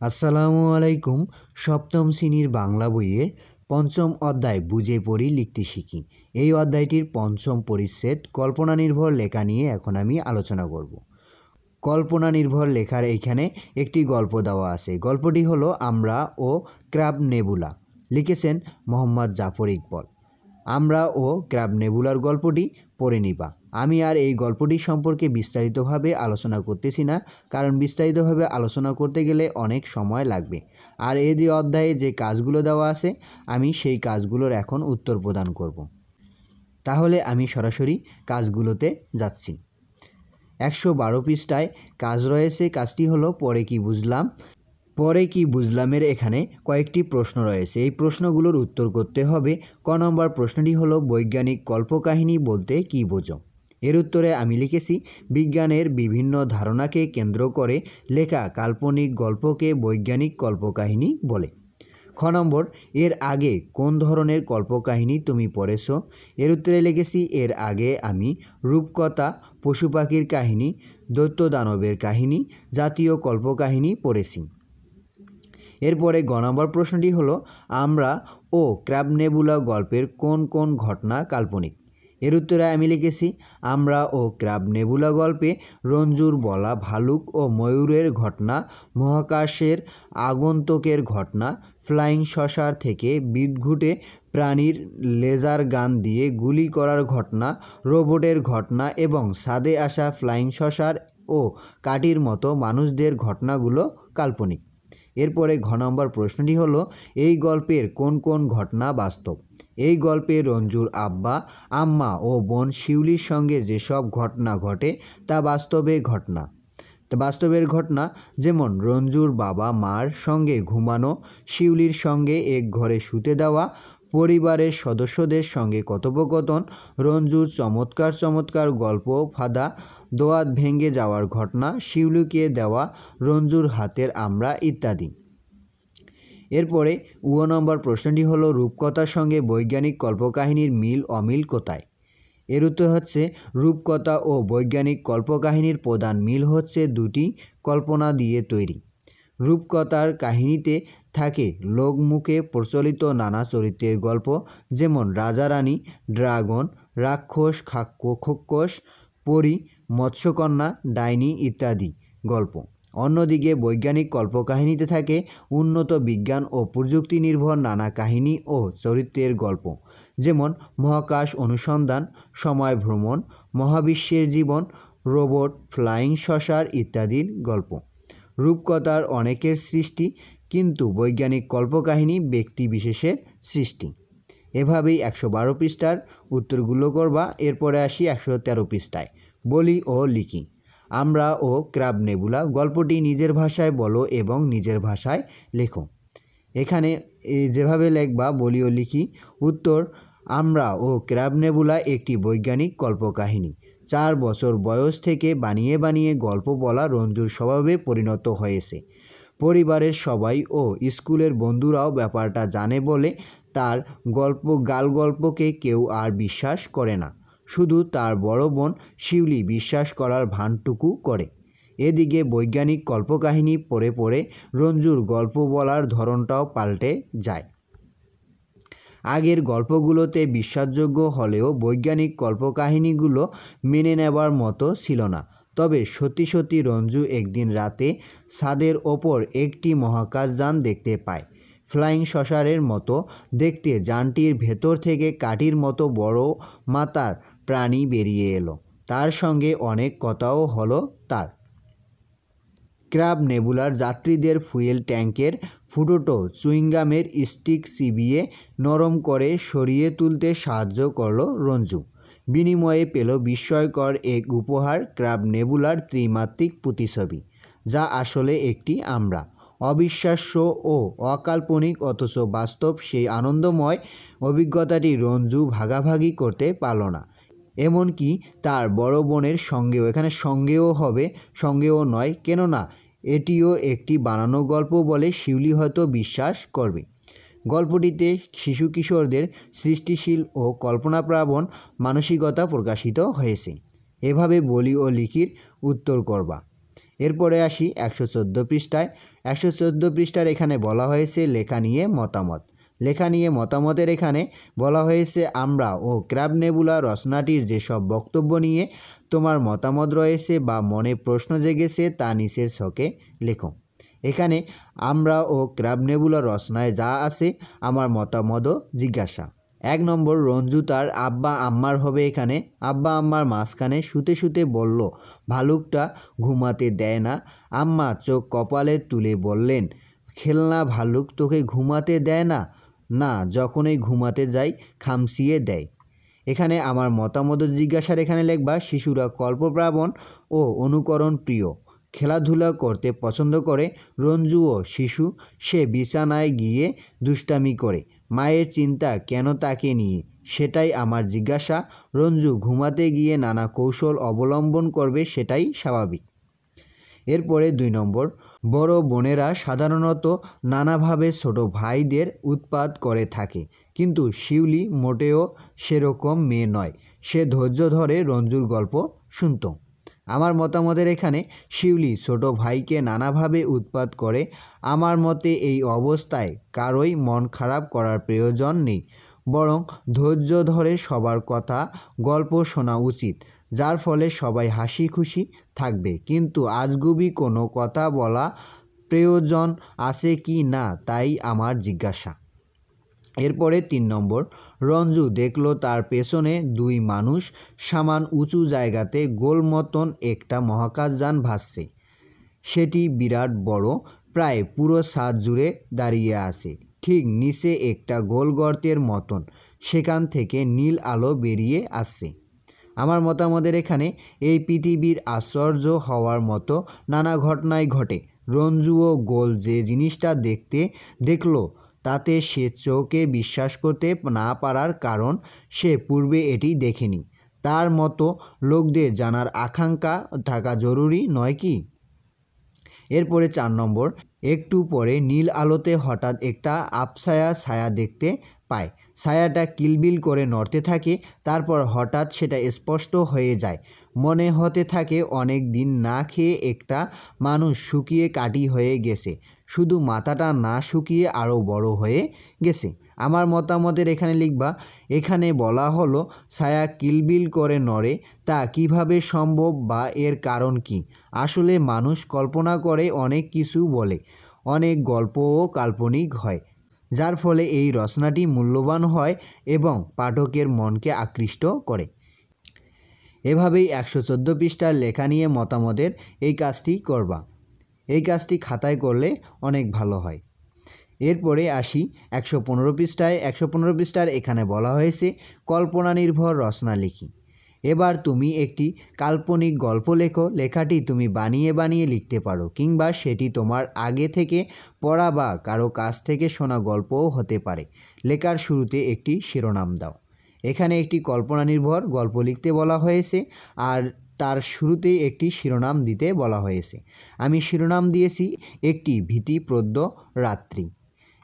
আসসালামু আলাইকুম। সপ্তম শ্রেণীর বাংলা বইয়ের পঞ্চম অধ্যায় বুঝে পড়ি লিখতে শিখি। এই অধ্যায়টির পঞ্চম পরিচ্ছেদ কল্পনা নির্ভর লেখা নিয়ে এখন আমি আলোচনা করব। কল্পনা নির্ভর লেখার এইখানে একটি গল্প দেওয়া আছে। গল্পটি হলো আমরা ও ক্র্যাব নেবুলা, লিখেছেন মোহাম্মদ জাফর ইকবাল। আমরা ও ক্র্যাব নেবুলার গল্পটি পড়ে নিবা। আমি আর এই গল্পটি সম্পর্কে বিস্তারিতভাবে আলোচনা করতেছি না, কারণ বিস্তারিতভাবে আলোচনা করতে গেলে অনেক সময় লাগবে। আর এই যে অধ্যায়ে যে কাজগুলো দেওয়া আছে, আমি সেই কাজগুলোর এখন উত্তর প্রদান করব। তাহলে আমি সরাসরি কাজগুলোতে যাচ্ছি। 112 পৃষ্ঠায় কাজ রয়েছে। কাজটি হলো পরে কি বুঝলাম। পরে কি বুঝলামের এখানে কয়েকটি প্রশ্ন রয়েছে। এই প্রশ্নগুলোর উত্তর করতে হবে। ক নম্বর প্রশ্নটি হলো বৈজ্ঞানিক কল্পকাহিনী বলতে কী বোঝো? এর উত্তরে আমি লিখেছি বিজ্ঞানের বিভিন্ন ধারণাকে কেন্দ্র করে লেখা কাল্পনিক গল্পকে বৈজ্ঞানিক কল্পকাহিনী বলে। খ নম্বর এর আগে কোন ধরনের কল্পকাহিনী তুমি পড়েছ? এর উত্তরে লিখেছি এর আগে আমি রূপকথা, পশু পাখির কাহিনী, দৈত্য দানবের কাহিনী, জাতীয় কল্পকাহিনী পড়েছি। এরপরে গ নম্বর প্রশ্নটি হলো আমরা ও ক্র্যাব নেবুলা গল্পের কোন কোন ঘটনা কাল্পনিক? এর উত্তরে আমি লিখেছি আমরা ও ক্র্যাব নেবুলা গল্পে রঞ্জুর বলা ভালুক ও ময়ূরের ঘটনা, মহাকাশের আগন্তুকের ঘটনা, ফ্লাইং সসার থেকে বিদ্ঘুটে প্রাণীর লেজার গান দিয়ে গুলি করার ঘটনা, রোবটের ঘটনা এবং ছাদে আসা ফ্লাইং সসার ও কাটির মতো মানুষদের ঘটনাগুলো কাল্পনিক। এরপরে ঘ নম্বর প্রশ্নটি হলো এই গল্পের কোন কোন ঘটনা বাস্তব? এই গল্পে রঞ্জুর আব্বা, আম্মা ও বোন শিউলির সঙ্গে যেসব ঘটনা ঘটে তা বাস্তবের ঘটনা, যেমন রঞ্জুর বাবা মার সঙ্গে ঘুমানো, শিউলির সঙ্গে এক ঘরে শুতে দেওয়া, পরিবারের সদস্যদের সঙ্গে কথোপকথন, রঞ্জুর চমৎকার গল্প ফাঁদা, দোয়াত ভেঙে যাওয়ার ঘটনা, শিউলিকে দেওয়া রঞ্জুর হাতের আমড়া ইত্যাদি। এরপরে উ নম্বর প্রশ্নটি হলো রূপকথার সঙ্গে বৈজ্ঞানিক কল্পকাহিনীর মিল অমিল কোথায়? এর উত্তর হচ্ছে রূপকথা ও বৈজ্ঞানিক কল্পকাহিনীর প্রধান মিল হচ্ছে দুটি কল্পনা দিয়ে তৈরি। রূপকথার কাহিনীতে থাকে লোকমুখে প্রচলিত নানা চরিত্রের গল্প, যেমন রাজা রানী, ড্রাগন, রাক্ষস, খোকস, পরী, মৎস্যকন্যা, ডাইনি ইত্যাদি গল্প। অন্যদিকে বৈজ্ঞানিক কল্পকাহিনীতে থাকে উন্নত বিজ্ঞান ও প্রযুক্তি নির্ভর নানা কাহিনী ও চরিত্রের গল্প, যেমন মহাকাশ অনুসন্ধান, সময় ভ্রমণ, মহাবিশ্বের জীবন, রোবট, ফ্লাইং সসার ইত্যাদির গল্প। রূপকথার অনেকের সৃষ্টি, কিন্তু বৈজ্ঞানিক কল্পকাহিনী ব্যক্তি বিশেষের সৃষ্টি। এভাবেই 112 পৃষ্ঠার উত্তরগুলো করবা। এরপরে আসি 113 পৃষ্ঠায় বলি ও লিখি। আমরা ও ক্র্যাব নেবুলা গল্পটি নিজের ভাষায় বলো এবং নিজের ভাষায় লেখো। এখানে যেভাবে লিখবা বলি ও লিখি। উত্তর, আমরা ও ক্র্যাব নেবুলা একটি বৈজ্ঞানিক কল্পকাহিনী। 4 বছর বয়স থেকে বানিয়ে গল্প বলা রঞ্জুর স্বভাবে পরিণত হয়েছে। পরিবারের সবাই ও স্কুলের বন্ধুরাও ব্যাপারটা জানে বলে তার গল্পকে কেউ আর বিশ্বাস করে না। শুধু তার বড় বোন শিউলি বিশ্বাস করার ভানটুকু করে। এদিকে বৈজ্ঞানিক কল্পকাহিনী পড়ে রঞ্জুর গল্প বলার ধরনটাও পাল্টে যায়। আগের গল্পগুলোতে বিশ্বাসযোগ্য হলেও বৈজ্ঞানিক কল্পকাহিনীগুলো মেনে নেবার মতো ছিল না। তবে সত্যি রঞ্জু একদিন রাতে ছাদের ওপর একটি মহাকাশযান দেখতে পায়। ফ্লাইং সসারের মতো দেখতে যানটির ভেতর থেকে কাঠির মতো বড় মাথার প্রাণী বেরিয়ে এলো। তার সঙ্গে অনেক কথাও হলো তার। ক্র্যাব নেবুলার যাত্রীদের ফুয়েল ট্যাঙ্কের ফুটোটো চুইংগামের স্টিক চিবিয়ে নরম করে সরিয়ে তুলতে সাহায্য করল রঞ্জু। বিনিময়ে পেল বিস্ময়কর এক উপহার, ক্র্যাব নেবুলার ত্রিমাত্রিক প্রতিছবি, যা আসলে একটি আমরা। অবিশ্বাস্য ও অকাল্পনিক অথচ বাস্তব সেই আনন্দময় অভিজ্ঞতাটি রঞ্জু ভাগাভাগি করতে পারল না। এমনকি তার বড় বোনের সঙ্গেও। এখানে সঙ্গেও নয়, কেননা এটিও একটি বানানো গল্প বলে শিউলি হয়তো বিশ্বাস করবে। গল্পটিতে শিশু কিশোরদের সৃষ্টিশীল ও কল্পনাপ্রবণ মানসিকতা প্রকাশিত হয়েছে। এভাবে বলি ও লিখির উত্তর করবা। এরপরে আসি 114 পৃষ্ঠায়। 114 পৃষ্ঠার এখানে বলা হয়েছে লেখা নিয়ে মতামত। লেখা নিয়ে মতামতের এখানে বলা হয়েছে আমরা ও ক্র্যাব নেবুলা রচনাটির যেসব বক্তব্য নিয়ে তোমার মতামত রয়েছে বা মনে প্রশ্ন জেগেছে তা নিচের ছকে লেখো। এখানে আমরা ও ক্র্যাব নেবুলা রচনায় যা আছে আমার মতামত জিজ্ঞাসা। 1 নম্বর, রঞ্জু তার আব্বা আম্মার হবে। এখানে আব্বা আম্মার মাঝখানে শুতে শুতে বলল ভালুকটা ঘুমাতে দেয় না। আম্মা চোখ কপালে তুলে বললেন খেলনা ভালুক তোকে ঘুমাতে দেয় না? না, যখনই ঘুমাতে যাই খামচিয়ে দেয়। এখানে আমার মতামত জিজ্ঞাসার এখানে লিখবা শিশুরা কল্পপ্রাবণ ও অনুকরণ প্রিয়, খেলাধুলা করতে পছন্দ করে। রঞ্জুও শিশু, সে বিছানায় গিয়ে দুষ্টামি করে। মায়ের চিন্তা কেন তাকে নিয়ে, সেটাই আমার জিজ্ঞাসা। রঞ্জু ঘুমাতে গিয়ে নানা কৌশল অবলম্বন করবে, সেটাই স্বাভাবিক। এরপরে 2 নম্বর, বড় বোনেরা সাধারণত নানাভাবে ছোট ভাইদের উৎপাত করে থাকে, কিন্তু শিউলি মোটেও সেরকম মেয়ে নয়। সে ধৈর্য ধরে রঞ্জুর গল্প শুনত। আমার মতামতের এখানে শিউলি ছোট ভাইকে নানাভাবে উৎপাত করে। আমার মতে এই অবস্থায় কারোই মন খারাপ করার প্রয়োজন নেই, বরং ধৈর্য ধরে সবার কথা গল্প শোনা উচিত, যার ফলে সবাই হাসি খুশি থাকবে। কিন্তু আজগুবি কোনো কথা বলা প্রয়োজন আছে কি না তাই আমার জিজ্ঞাসা। এরপরে 3 নম্বর, রঞ্জু দেখল তার পেছনে 2 মানুষ সমান উঁচু জায়গাতে গোল মতন একটা মহাকাশযান ভাসছে। সেটি বিরাট বড়, প্রায় পুরো ছাদ জুড়ে দাঁড়িয়ে আছে। ঠিক নিচে একটা গোল গর্তের মতন, সেখান থেকে নীল আলো বেরিয়ে আসছে। আমার মতামতের এখানে এই পৃথিবীর আশ্চর্য হওয়ার মতো নানা ঘটনাই ঘটে। রঞ্জুও গোল যে জিনিসটা দেখল তাতে সে চোখে বিশ্বাস করতে না পারার কারণ সে পূর্বে এটি দেখেনি। তার মতো লোকদের জানার আকাঙ্ক্ষা থাকা জরুরি নয় কি? এরপরে 4 নম্বর, একটু পরে নীল আলোতে হঠাৎ একটা আবছায়া ছায়া দেখতে পায়। ছায়াটা কিলবিল করে নড়তে থাকে, তারপর হঠাৎ সেটা স্পষ্ট হয়ে যায়। মনে হতে থাকে অনেক দিন না খেয়ে একটা মানুষ শুকিয়ে কাঠি হয়ে গেছে, শুধু মাথাটা না শুকিয়ে আরও বড় হয়ে গেছে। আমার মতামতের এখানে লিখবা এখানে বলা হলো ছায়া কিলবিল করে নড়ে, তা কিভাবে সম্ভব বা এর কারণ কি? আসলে মানুষ কল্পনা করে অনেক কিছু বলে, অনেক গল্পও কাল্পনিক হয়, যার ফলে এই রচনাটি মূল্যবান হয় এবং পাঠকের মনকে আকৃষ্ট করে। এভাবেই 114 পৃষ্ঠার লেখা নিয়ে মতামতের এই কাজটি করবা। এই কাজটি খাতায় করলে অনেক ভালো হয়। এরপরে আসি 115 পৃষ্ঠায়। 115 পৃষ্ঠার এখানে বলা হয়েছে কল্পনা নির্ভর রচনা লিখি। এবার তুমি একটি কাল্পনিক গল্প লেখো। লেখাটি তুমি বানিয়ে বানিয়ে লিখতে পারো, কিংবা সেটি তোমার আগে থেকে পড়া বা কারো কাছ থেকে শোনা গল্পও হতে পারে। লেখার শুরুতে একটি শিরোনাম দাও। এখানে একটি কল্পনা নির্ভর গল্প লিখতে বলা হয়েছে আর তার শুরুতেই একটি শিরোনাম দিতে বলা হয়েছে। আমি শিরোনাম দিয়েছি একটি ভীতিপ্রদ রাত্রি।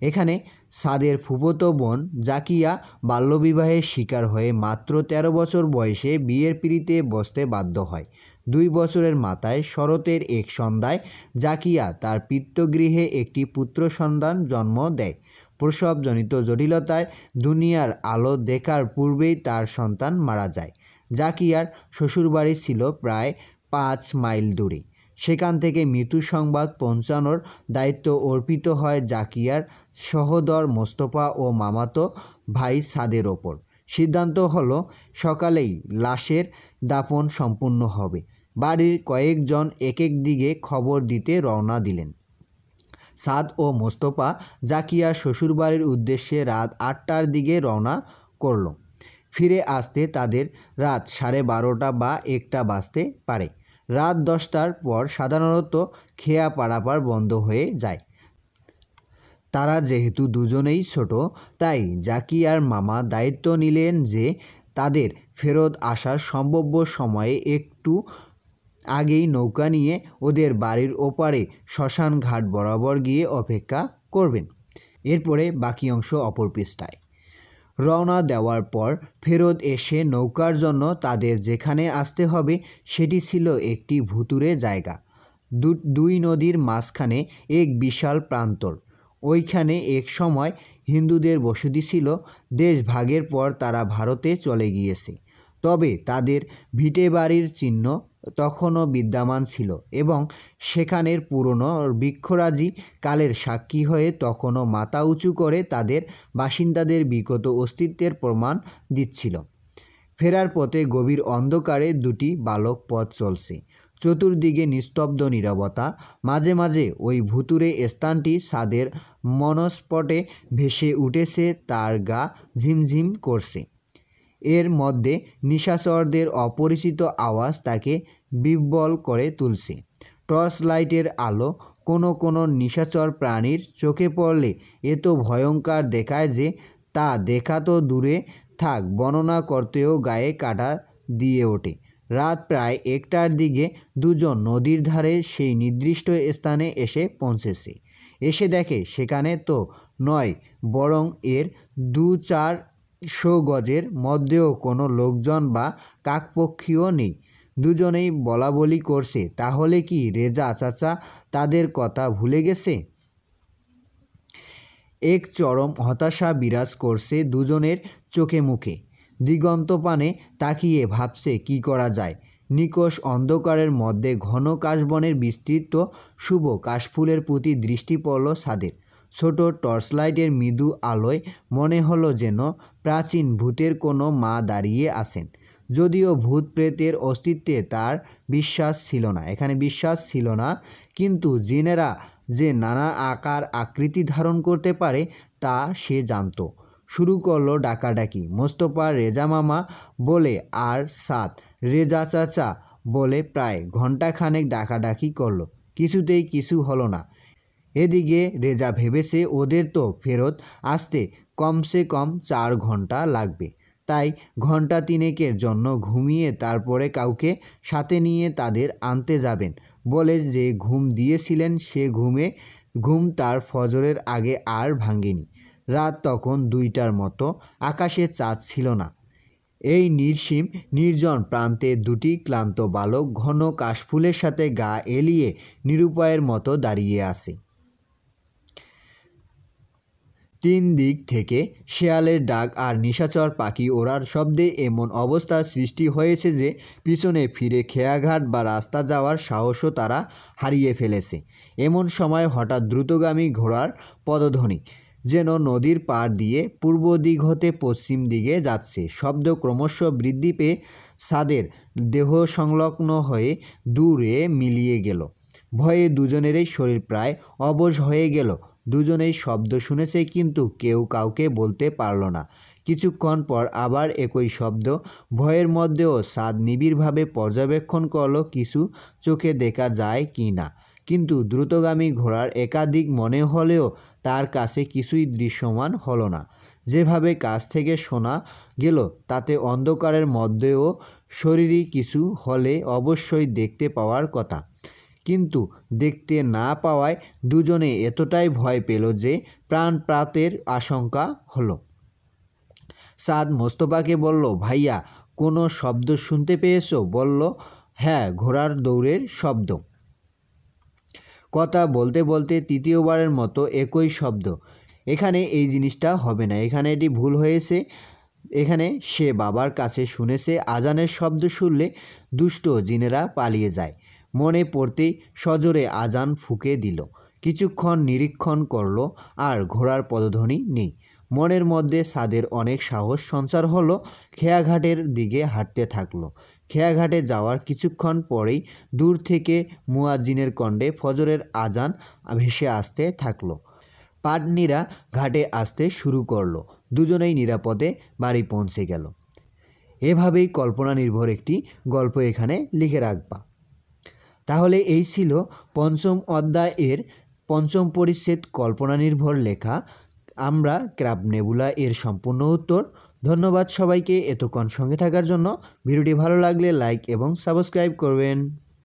এখানে সাদের ফুফতো বোন জাকিয়া বাল্যবিবাহের শিকার হয়ে মাত্র 13 বছর বয়সে বিয়ের পিঁড়িতে বসতে বাধ্য হয়। 2 বছরের মাথায় শরতের এক সন্ধ্যায় জাকিয়া তার পিতৃগৃহে একটি পুত্র সন্তান জন্ম দেয়। প্রসবজনিত জটিলতায় দুনিয়ার আলো দেখার পূর্বেই তার সন্তান মারা যায়। জাকিয়ার শ্বশুরবাড়ি ছিল প্রায় 5 মাইল দূরে। সেখান থেকে মৃত্যু সংবাদ পৌঁছানোর দায়িত্ব অর্পিত হয় জাকিয়ার সহোদর মোস্তফা ও মামাতো ভাই সাদের ওপর। সিদ্ধান্ত হলো সকালেই লাশের দাফন সম্পূর্ণ হবে। বাড়ির কয়েকজন এক এক দিকে খবর দিতে রওনা দিলেন। সাদ ও মোস্তফা জাকিয়ার শ্বশুরবাড়ির উদ্দেশ্যে রাত 8টার দিকে রওনা করল। ফিরে আসতে তাদের রাত 12:30 বা 1টা বাজতে পারে। রাত 10টার পর সাধারণত খেয়া পারাপার বন্ধ হয়ে যায়। তারা যেহেতু দুজনেই ছোট, তাই জাকিয়ার মামা দায়িত্ব নিলেন যে তাদের ফেরত আসার সম্ভাব্য সময়ে একটু আগেই নৌকা নিয়ে ওদের বাড়ির ওপারে শ্মশান ঘাট বরাবর গিয়ে অপেক্ষা করবেন। এরপরে বাকি অংশ অপর পৃষ্ঠায়। রওনা দেওয়ার পর ফেরত এসে নৌকার জন্য তাদের যেখানে আসতে হবে সেটি ছিল একটি ভুতুড়ে জায়গা। দুই নদীর মাঝখানে এক বিশাল প্রান্তর। ওইখানে এক সময় হিন্দুদের বসতি ছিল। দেশ ভাগের পর তারা ভারতে চলে গিয়েছে, তবে তাদের ভিটেবাড়ির চিহ্ন তখনও বিদ্যমান ছিল এবং সেখানের পুরনো বৃক্ষরাজি কালের সাক্ষী হয়ে তখনও মাথা উঁচু করে তাদের বাসিন্দাদের বিগত অস্তিত্বের প্রমাণ দিচ্ছিল। ফেরার পথে গভীর অন্ধকারে দুটি বালক পথ চলছে। চতুর্দিকে নিস্তব্ধ নীরবতা। মাঝে মাঝে ওই ভুতুড়ে স্থানটি ছাদের মনস্পটে ভেসে উঠেছে, তার গা ঝিমঝিম করছে। এর মধ্যে নিশাচরদের অপরিচিত আওয়াজ তাকে বিহ্বল করে তুলছে। টর্চ লাইটের আলো কোনো কোনো নিশাচর প্রাণীর চোখে পড়লে এত ভয়ঙ্কর দেখায় যে তা দেখা তো দূরে থাক, বর্ণনা করতেও গায়ে কাঁটা দিয়ে ওঠে। রাত প্রায় 1টার দিকে দুজন নদীর ধারে সেই নির্দিষ্ট স্থানে এসে পৌঁছেছে। এসে দেখে সেখানে তো নয়, বরং এর 200-400 গজের মধ্যেও কোনো লোকজন বা কাকপক্ষীও নেই। দুজনেই বলাবলি করছে, তাহলে কি রেজা চাচা তাদের কথা ভুলে গেছে? এক চরম হতাশা বিরাজ করছে দুজনের চোখে মুখে। দিগন্তপানে তাকিয়ে ভাবছে কি করা যায়। নিকষ অন্ধকারের মধ্যে ঘন কাশবনের বিস্তৃত শুভ কাশফুলের প্রতি দৃষ্টি পড়ল ছাদের। ছোট টর্চলাইটের মৃদু আলোয় মনে হলো যেন প্রাচীন ভূতের কোনো মা দাঁড়িয়ে আছেন। যদিও ভূত প্রেতের অস্তিত্বে তার বিশ্বাস ছিল না, এখানে বিশ্বাস ছিল না, কিন্তু জিনেরা যে নানা আকার আকৃতি ধারণ করতে পারে তা সে জানত। শুরু করলো ডাকাডাকি। মোস্তফা রেজা মামা বলে আর সাদ রেজা চাচা বলে প্রায় ঘণ্টাখানেক ডাকাডাকি করলো, কিছুতেই কিছু হলো না। এদিকে রেজা ভেবেছে ওদের তো ফেরত আসতে কমসে কম 4 ঘন্টা লাগবে, তাই ঘণ্টা 3-এর জন্য ঘুমিয়ে তারপরে কাউকে সাথে নিয়ে তাদের আনতে যাবেন বলে যে ঘুম দিয়েছিলেন সে ঘুম তার ফজরের আগে আর ভাঙেনি। রাত তখন 2টার মতো, আকাশে চাঁদ ছিল না। এই নির্সীম নির্জন প্রান্তে দুটি ক্লান্ত বালক ঘন কাশফুলের সাথে গা এলিয়ে নিরুপায়ের মতো দাঁড়িয়ে আছে। 3 দিক থেকে শেয়ালের ডাক আর নিশাচর পাখি ওড়ার শব্দে এমন অবস্থার সৃষ্টি হয়েছে যে পিছনে ফিরে খেয়াঘাট বা রাস্তা যাওয়ার সাহসও তারা হারিয়ে ফেলেছে। এমন সময় হঠাৎ দ্রুতগামী ঘোড়ার পদধ্বনি যেন নদীর পাড় দিয়ে পূর্ব দিক হতে পশ্চিম দিকে যাচ্ছে। শব্দ ক্রমশ বৃদ্ধি পেয়ে ছাদের দেহ সংলগ্ন হয়ে দূরে মিলিয়ে গেল। ভয়ে দুজনেরই শরীর প্রায় অবশ হয়ে গেল। দুজনেই শব্দ শুনেছে, কিন্তু কেউ কাউকে বলতে পারল না। কিছুক্ষণ পর আবার একই শব্দ। ভয়ের মধ্যেও সাদ নিবিড়ভাবে পর্যবেক্ষণ করল কিছু চোখে দেখা যায় কি না, কিন্তু দ্রুতগামী ঘোড়ার একাধিক মনে হলেও তার কাছে কিছুই দৃশ্যমান হলো না। যেভাবে কাছ থেকে শোনা গেল তাতে অন্ধকারের মধ্যেও শরীরী কিছু হলে অবশ্যই দেখতে পাওয়ার কথা, কিন্তু দেখতে না পাওয়ায় দুজনে এতটাই ভয় পেল যে প্রাণপাতের আশঙ্কা হলো। সাদ মোস্তফাকে বলল, ভাইয়া কোনো শব্দ শুনতে পেয়েছো? বলল, হ্যাঁ, ঘোড়ার দৌড়ের শব্দ। কথা বলতে বলতে তৃতীয়বারের মতো একই শব্দ। এখানে এই জিনিসটা হবে না, এখানে এটি ভুল হয়েছে। এখানে সে বাবার কাছে শুনেছে আজানের শব্দ শুনলে দুষ্ট জিনেরা পালিয়ে যায়। মনে পড়তেই সজোরে আজান ফুঁকে দিল। কিছুক্ষণ নিরীক্ষণ করল, আর ঘোড়ার পদধ্বনি নেই। মনের মধ্যে সাদের অনেক সাহস সঞ্চার হলো। খেয়াঘাটের দিকে হাঁটতে থাকলো। খেয়াঘাটে যাওয়ার কিছুক্ষণ পরেই দূর থেকে মুয়াজ্জিনের কণ্ঠে ফজরের আজান ভেসে আসতে থাকলো। পাটনিরা ঘাটে আসতে শুরু করলো। দুজনেই নিরাপদে বাড়ি পৌঁছে গেল। এভাবেই কল্পনা নির্ভর একটি গল্প এখানে লিখে রাখবা। তাহলে এই ছিল পঞ্চম অধ্যায়ের পঞ্চম পরিচ্ছেদ কল্পনা নির্ভর লেখা আমরা ক্রাব নেবুলা এর সম্পূর্ণ উত্তর। ধন্যবাদ সবাইকে এতক্ষণ সঙ্গে থাকার জন্য। ভিডিওটি ভালো লাগলে লাইক এবং সাবস্ক্রাইব করবেন।